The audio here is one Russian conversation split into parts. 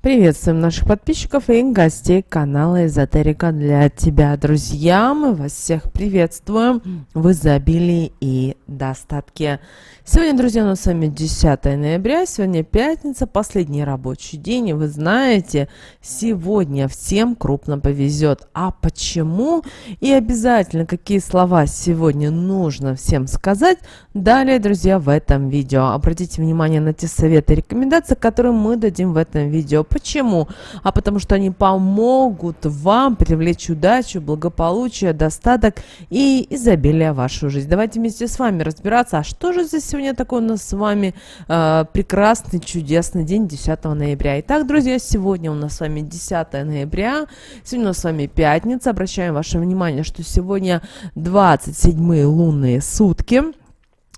Приветствуем наших подписчиков и гостей канала Эзотерика для тебя, друзья. Мы вас всех приветствуем в изобилии и достатке. Сегодня, друзья, у нас с вами 10 ноября, сегодня пятница, последний рабочий день. И вы знаете, сегодня всем крупно повезет. А почему? И обязательно, какие слова сегодня нужно всем сказать, далее, друзья, в этом видео. Обратите внимание на те советы и рекомендации, которые мы дадим в этом видео. Почему? А потому что они помогут вам привлечь удачу, благополучие, достаток и изобилие в вашу жизнь. Давайте вместе с вами разбираться, а что же здесь сегодня такое у нас с вами прекрасный, чудесный день 10 ноября. Итак, друзья, сегодня у нас с вами 10 ноября, сегодня у нас с вами пятница. Обращаем ваше внимание, что сегодня 27-е лунные сутки.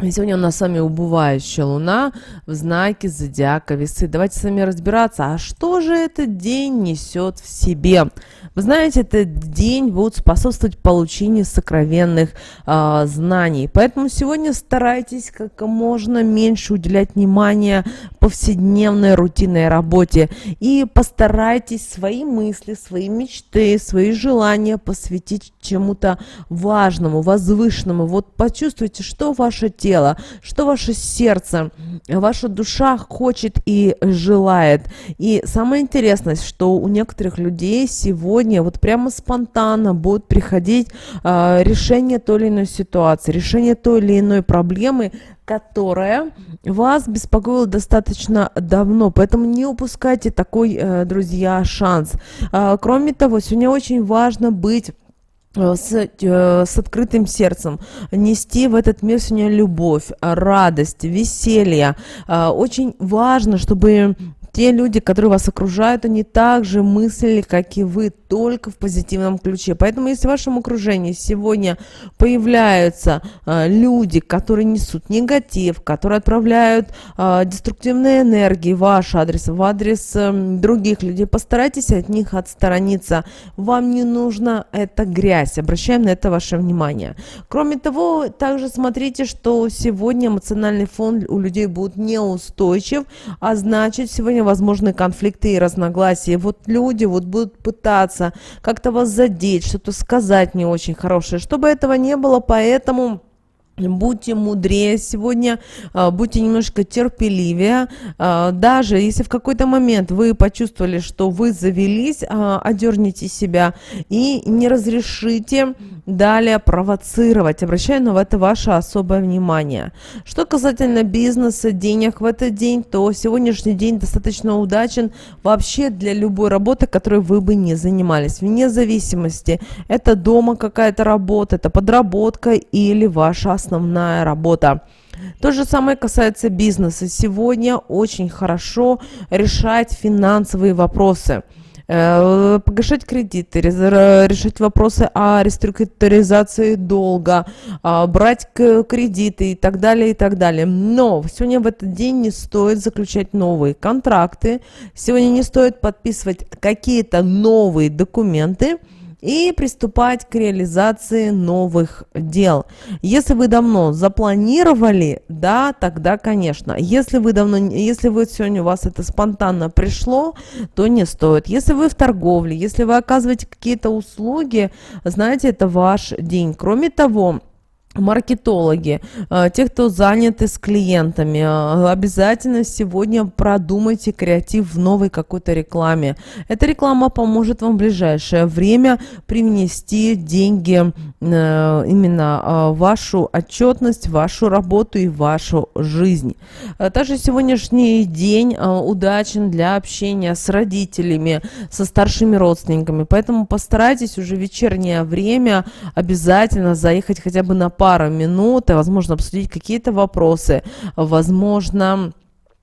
И сегодня у нас с вами убывающая луна в знаке зодиака Весы. Давайте с вами разбираться, а что же этот день несет в себе. Вы знаете, этот день будет способствовать получению сокровенных знаний. Поэтому сегодня старайтесь как можно меньше уделять внимания повседневной рутинной работе. И постарайтесь свои мысли, свои мечты, свои желания посвятить чему-то важному, возвышенному. Вот почувствуйте, что ваше тело, что ваше сердце, ваша душа хочет и желает. И самое интересное, что у некоторых людей сегодня вот прямо спонтанно будут приходить решение той или иной ситуации, решение той или иной проблемы, которая вас беспокоила достаточно давно. Поэтому не упускайте такой, друзья, шанс. Кроме того, сегодня очень важно быть с открытым сердцем, нести в этот мир сегодня любовь, радость, веселье. Очень важно, чтобы те люди, которые вас окружают, они также мыслили, как и вы, только в позитивном ключе. Поэтому, если в вашем окружении сегодня появляются люди, которые несут негатив, которые отправляют деструктивные энергии в ваш адрес, в адрес других людей, постарайтесь от них отстраниться. Вам не нужна эта грязь. Обращаем на это ваше внимание. Кроме того, также смотрите, что сегодня эмоциональный фон у людей будет неустойчив, а значит, сегодня возможны конфликты и разногласия. Вот люди будут пытаться как-то вас задеть, что-то сказать не очень хорошее. Чтобы этого не было, поэтому будьте мудрее сегодня, будьте немножко терпеливее. Даже если в какой-то момент вы почувствовали, что вы завелись, одерните себя и не разрешите далее провоцировать. Обращаю на это ваше особое внимание. Что касательно бизнеса, денег в этот день, то сегодняшний день достаточно удачен вообще для любой работы, которой вы бы не занимались. Вне зависимости, это дома какая-то работа, это подработка или ваша основная работа. То же самое касается бизнеса. Сегодня очень хорошо решать финансовые вопросы. Погашать кредиты, решать вопросы о реструктуризации долга, брать кредиты и так далее, и так далее. Но сегодня в этот день не стоит заключать новые контракты, сегодня не стоит подписывать какие-то новые документы и приступать к реализации новых дел. Если вы давно запланировали, да, тогда, конечно. Если вы сегодня у вас это спонтанно пришло, то не стоит. Если вы в торговле, если вы оказываете какие-то услуги, знаете, это ваш день. Кроме того, маркетологи, те, кто заняты с клиентами, обязательно сегодня продумайте креатив в новой какой-то рекламе. Эта реклама поможет вам в ближайшее время привнести деньги именно в вашу отчетность, вашу работу и вашу жизнь. Также сегодняшний день удачен для общения с родителями, со старшими родственниками, поэтому постарайтесь уже в вечернее время обязательно заехать хотя бы на пару минут, и, возможно, обсудить какие-то вопросы, возможно,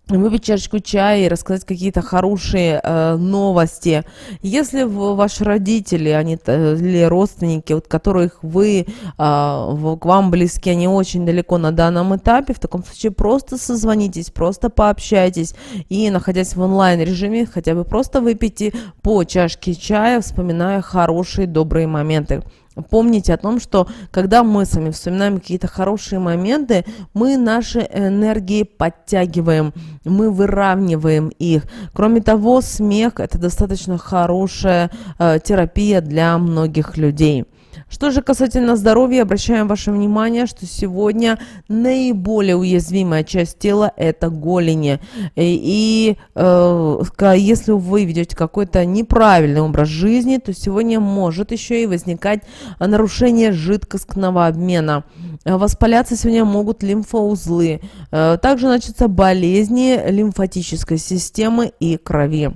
выпить чашечку чая и рассказать какие-то хорошие новости. Если ваши родители, они или родственники, вот, которых вы, к вам близки, они очень далеко на данном этапе, в таком случае просто созвонитесь, просто пообщайтесь и, находясь в онлайн-режиме, хотя бы просто выпейте по чашке чая, вспоминая хорошие, добрые моменты. помните о том, что когда мы с вами вспоминаем какие-то хорошие моменты, мы наши энергии подтягиваем, мы выравниваем их. Кроме того, смех – это достаточно хорошая терапия для многих людей. Что же касательно здоровья, обращаем ваше внимание, что сегодня наиболее уязвимая часть тела – это голени. И если вы ведете какой-то неправильный образ жизни, то сегодня может еще и возникать нарушение жидкостного обмена. Воспаляться сегодня могут лимфоузлы. Также начнутся болезни лимфатической системы и крови.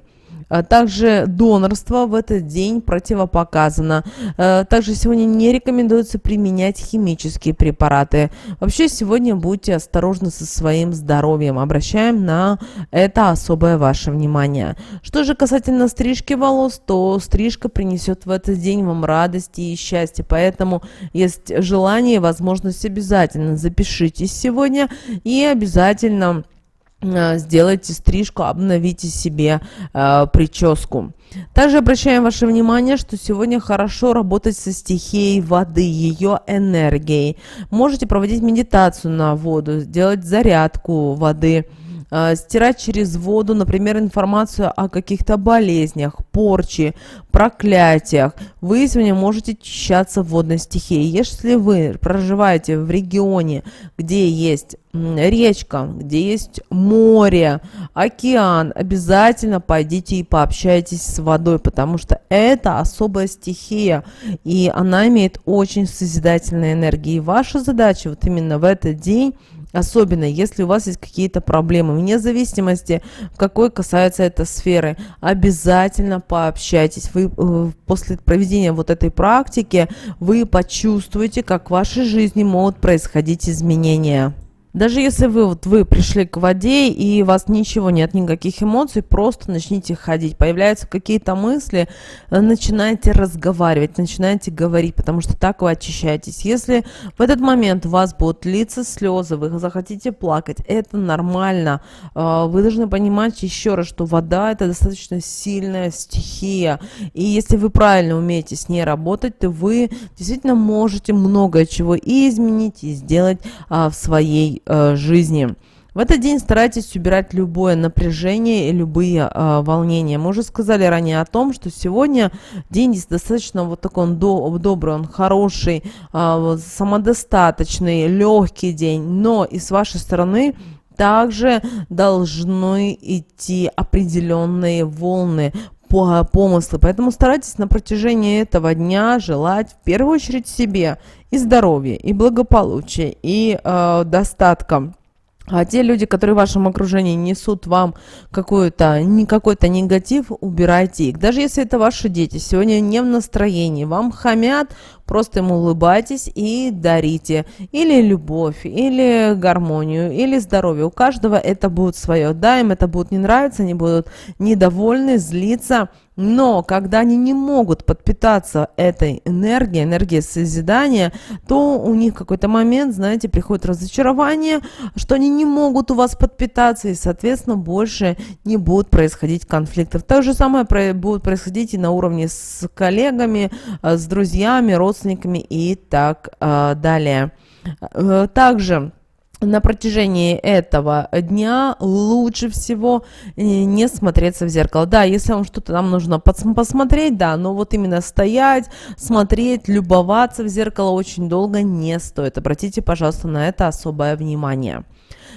Также донорство в этот день противопоказано. Также сегодня не рекомендуется применять химические препараты. Вообще сегодня будьте осторожны со своим здоровьем. Обращаем на это особое ваше внимание. Что же касательно стрижки волос, то стрижка принесет в этот день вам радость и счастье. Поэтому есть желание и возможность, обязательно запишитесь сегодня и обязательно сделайте стрижку, обновите себе прическу. Также обращаем ваше внимание, что сегодня хорошо работать со стихией воды, ее энергией. Можете проводить медитацию на воду, делать зарядку воды, стирать через воду, например, информацию о каких-то болезнях, порче, проклятиях. Вы сегодня можете очищаться водной стихией. Если вы проживаете в регионе, где есть речка, где есть море, океан, обязательно пойдите и пообщайтесь с водой, потому что это особая стихия, и она имеет очень созидательные энергии. И ваша задача вот именно в этот день, особенно если у вас есть какие-то проблемы, вне зависимости, в какой касается этой сферы, обязательно пообщайтесь. Вы после проведения вот этой практики, вы почувствуете, как в вашей жизни могут происходить изменения. Даже если вы пришли к воде и у вас ничего нет, никаких эмоций, просто начните ходить. Появляются какие-то мысли, начинайте разговаривать, начинайте говорить, потому что так вы очищаетесь. Если в этот момент у вас будут литься слезы, вы захотите плакать, это нормально. Вы должны понимать еще раз, что вода – это достаточно сильная стихия. И если вы правильно умеете с ней работать, то вы действительно можете много чего и изменить, и сделать в своей жизни. В этот день старайтесь убирать любое напряжение и любые волнения. Мы уже сказали ранее о том, что сегодня день здесь достаточно вот такой он добрый, он хороший, самодостаточный, легкий день, но и с вашей стороны также должны идти определенные волны, помыслы. Поэтому старайтесь на протяжении этого дня желать в первую очередь себе и здоровья, и благополучия, и достатка. А те люди, которые в вашем окружении несут вам какой-то негатив, убирайте их. Даже если это ваши дети, сегодня не в настроении, вам хамят, просто им улыбайтесь и дарите. Или любовь, или гармонию, или здоровье. У каждого это будет свое. Да, им это будет не нравиться, они будут недовольны, злиться. Но когда они не могут подпитаться этой энергией созидания, то у них в какой-то момент, знаете, приходит разочарование, что они не могут у вас подпитаться, и, соответственно, больше не будут происходить конфликтов. То же самое будет происходить и на уровне с коллегами, с друзьями, родственниками и так далее. Также на протяжении этого дня лучше всего не смотреться в зеркало. Да, если вам что-то там нужно посмотреть, да, но вот именно стоять, смотреть, любоваться в зеркало очень долго не стоит. Обратите, пожалуйста, на это особое внимание.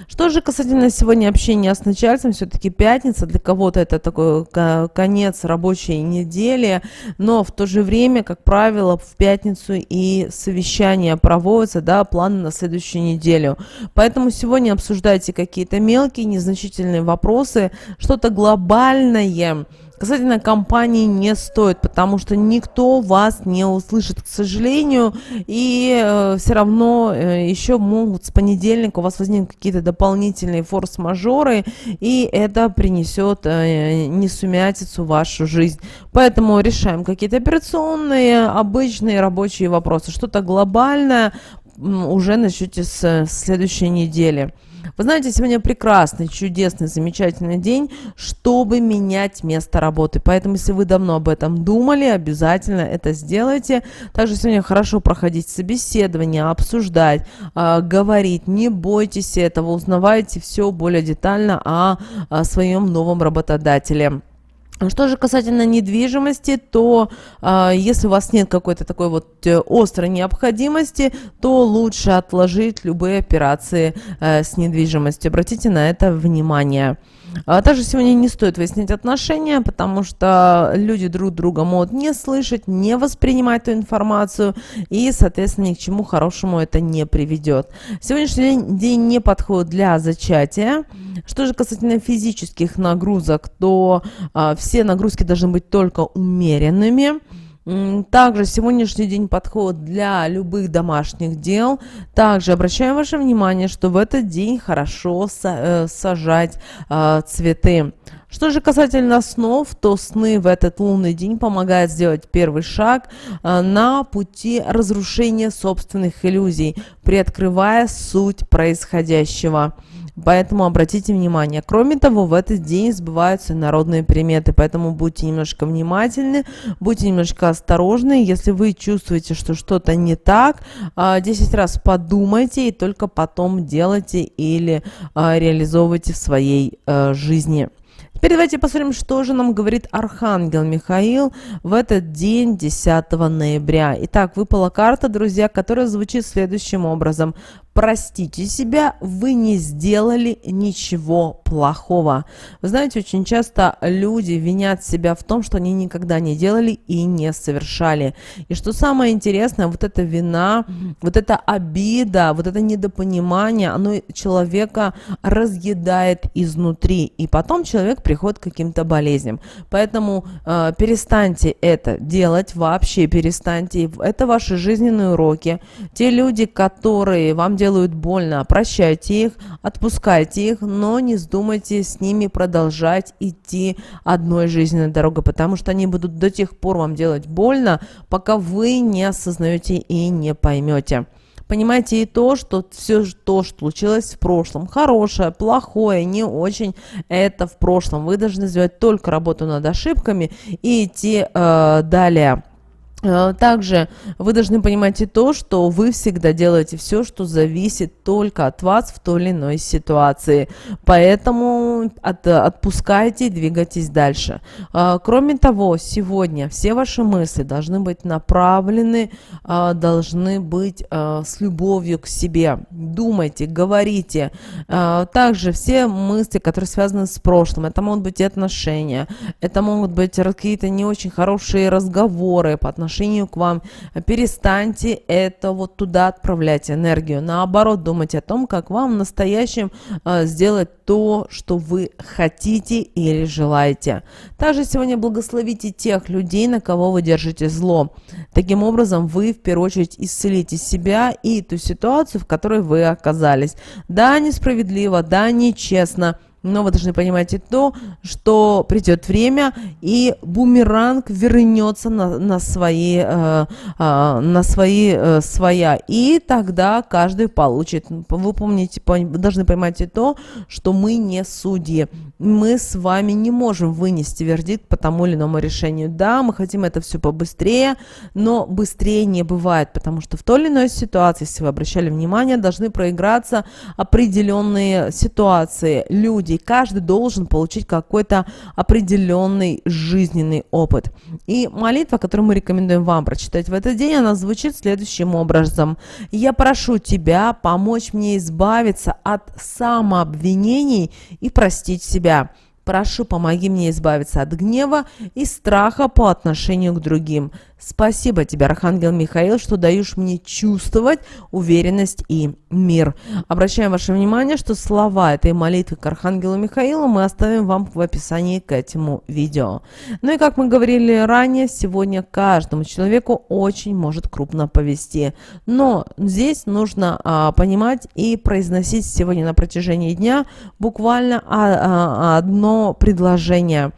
Что же касательно сегодня общения с начальством, все-таки пятница, для кого-то это такой конец рабочей недели, но в то же время, как правило, в пятницу и совещания проводятся, да, планы на следующую неделю. Поэтому сегодня обсуждайте какие-то мелкие, незначительные вопросы, что-то глобальное касательно компании не стоит, потому что никто вас не услышит, к сожалению, и все равно еще могут с понедельника у вас возникнуть какие-то дополнительные форс-мажоры, и это принесет несумятицу в вашу жизнь. Поэтому решаем какие-то операционные, обычные рабочие вопросы, что-то глобальное уже начнете с следующей недели. Вы знаете, сегодня прекрасный, чудесный, замечательный день, чтобы менять место работы. Поэтому, если вы давно об этом думали, обязательно это сделайте. Также сегодня хорошо проходить собеседование, обсуждать, говорить. Не бойтесь этого, узнавайте все более детально о своем новом работодателе. Что же касательно недвижимости, то если у вас нет какой-то такой вот острой необходимости, то лучше отложить любые операции с недвижимостью. Обратите на это внимание. Также сегодня не стоит выяснять отношения, потому что люди друг друга могут не слышать, не воспринимать эту информацию, и, соответственно, ни к чему хорошему это не приведет. Сегодняшний день не подходит для зачатия. Что же касательно физических нагрузок, то все нагрузки должны быть только умеренными. Также сегодняшний день подходит для любых домашних дел. Также обращаем ваше внимание, что в этот день хорошо сажать цветы. Что же касательно снов, то сны в этот лунный день помогают сделать первый шаг на пути разрушения собственных иллюзий, приоткрывая суть происходящего. Поэтому обратите внимание. Кроме того, в этот день сбываются народные приметы, поэтому будьте немножко внимательны, будьте немножко осторожны. Если вы чувствуете, что что-то не так, 10 раз подумайте и только потом делайте или реализовывайте в своей жизни. Теперь давайте посмотрим, что же нам говорит Архангел Михаил в этот день, 10 ноября. Итак, выпала карта, друзья, которая звучит следующим образом. Простите себя, вы не сделали ничего плохого. Вы знаете, очень часто люди винят себя в том, что они никогда не делали и не совершали. И что самое интересное, вот эта вина, вот эта обида, вот это недопонимание, оно человека разъедает изнутри. И потом человек приходит к каким-то болезням. Поэтому перестаньте это делать, вообще перестаньте. Это ваши жизненные уроки. Те люди, которые вам делают больно, прощайте их, отпускайте их, но не вздумайте с ними продолжать идти одной жизненной дорогой, потому что они будут до тех пор вам делать больно, пока вы не осознаете и не поймете. Понимаете и то, что все то, что случилось в прошлом, хорошее, плохое, не очень, это в прошлом. Вы должны сделать только работу над ошибками и идти далее. Также вы должны понимать и то, что вы всегда делаете все, что зависит только от вас в той или иной ситуации. Поэтому отпускайте и двигайтесь дальше. Кроме того, сегодня все ваши мысли должны быть направлены, должны быть с любовью к себе. Думайте, говорите. Также все мысли, которые связаны с прошлым, это могут быть и отношения, это могут быть какие-то не очень хорошие разговоры по отношению к вам. Перестаньте это вот туда отправлять энергию. Наоборот, думайте о том, как вам в настоящем сделать то, что вы хотите или желаете. Также сегодня благословите тех людей, на кого вы держите зло. Таким образом, вы в первую очередь исцелите себя и ту ситуацию, в которой вы оказались. Да, несправедливо, да, нечестно. Но вы должны понимать и то, что придет время, и бумеранг вернется на своя. И тогда каждый получит. Вы помните, вы должны понимать и то, что мы не судьи. Мы с вами не можем вынести вердикт по тому или иному решению. Да, мы хотим это все побыстрее, но быстрее не бывает, потому что в той или иной ситуации, если вы обращали внимание, должны проиграться определенные ситуации, люди. Каждый должен получить какой-то определенный жизненный опыт. И молитва, которую мы рекомендуем вам прочитать в этот день, она звучит следующим образом. «Я прошу тебя помочь мне избавиться от самообвинений и простить себя. Прошу, помоги мне избавиться от гнева и страха по отношению к другим. Спасибо тебе, Архангел Михаил, что даешь мне чувствовать уверенность и мир». Обращаем ваше внимание, что слова этой молитвы к Архангелу Михаилу мы оставим вам в описании к этому видео. Ну и как мы говорили ранее, сегодня каждому человеку очень может крупно повезти. Но здесь нужно понимать и произносить сегодня на протяжении дня буквально одно предложение.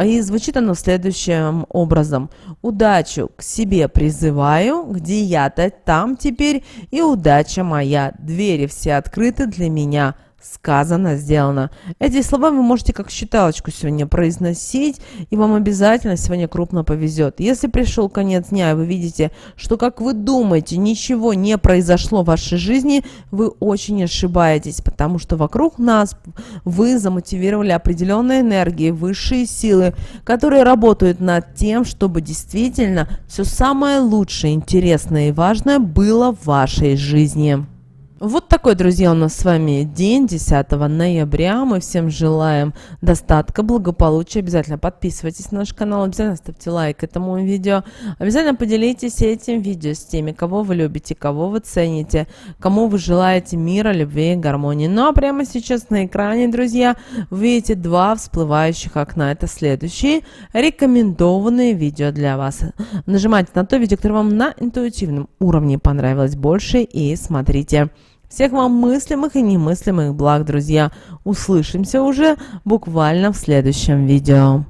И звучит оно следующим образом. «Удачу к себе призываю, где я-то там теперь, и удача моя. Двери все открыты для меня. сказано, сделано. Эти слова вы можете как считалочку сегодня произносить, и вам обязательно сегодня крупно повезет. Если пришел конец дня, и вы видите, что, как вы думаете, ничего не произошло в вашей жизни, вы очень ошибаетесь, потому что вокруг нас вы замотивировали определенные энергии, высшие силы, которые работают над тем, чтобы действительно все самое лучшее, интересное и важное было в вашей жизни. Вот такой, друзья, у нас с вами день 10 ноября. Мы всем желаем достатка, благополучия. Обязательно подписывайтесь на наш канал, обязательно ставьте лайк этому видео. Обязательно поделитесь этим видео с теми, кого вы любите, кого вы цените, кому вы желаете мира, любви и гармонии. Ну а прямо сейчас на экране, друзья, вы видите два всплывающих окна. Это следующие рекомендованные видео для вас. Нажимайте на то видео, которое вам на интуитивном уровне понравилось больше, и смотрите. Всех вам мыслимых и немыслимых благ, друзья. Услышимся уже буквально в следующем видео.